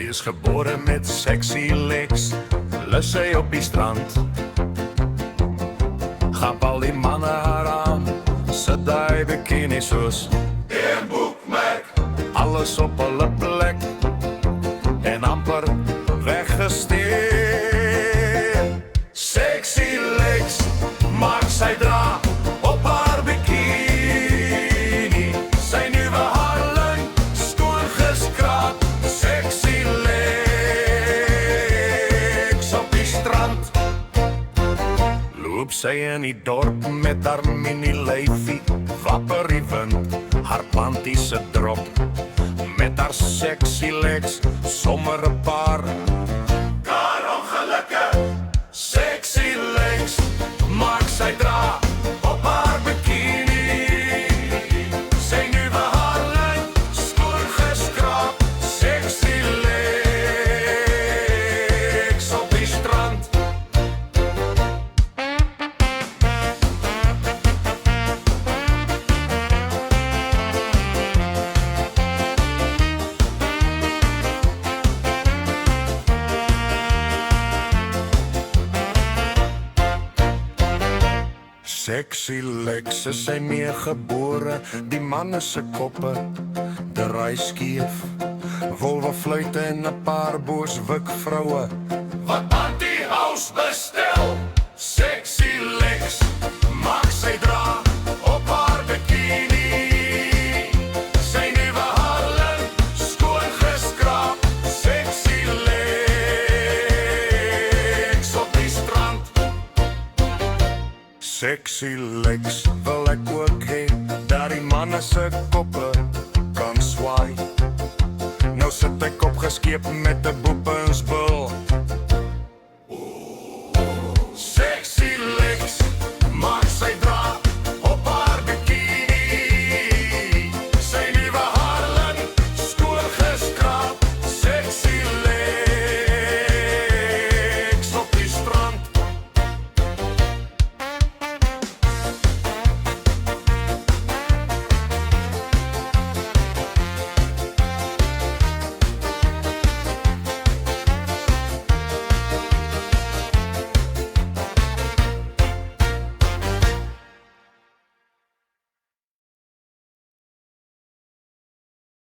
is gebore met sexy legs, lus sy op die strand. Gap al die manne haar aan, sit die bikini soos een boekmerk. Alles op hulle plek en amper weggesteer. Sexy legs, maak sy dra op haar bikini. Sy nuwe haarlyn, skoon geskraap. Sexy legs op die strand. Loop sy in die dorp met haar mini lyfie, wapper die wind, haar panties se drop. Met haar sexy legs, sommer 'n paar karongelukke. Sexy legs, maak sy dra op haar bikini. Sy nuwe haarlyn, skoon geskraap. Sexy legs op die strand. Sexy legs is sy meegebore, die manne se koppe draai skief. Wolwe fluite en 'n paar boos wik vroue wat anti-house bestel. Sexy legs, maak sy dra op haar bikini. Sy nuwe haarlyn, skoon geskraap. Sexy legs op die strand. Sexy legs wil ek ook hê, dat die manne se koppe kan swaai. Nou sit ek opgeskeep met 'n boepensbil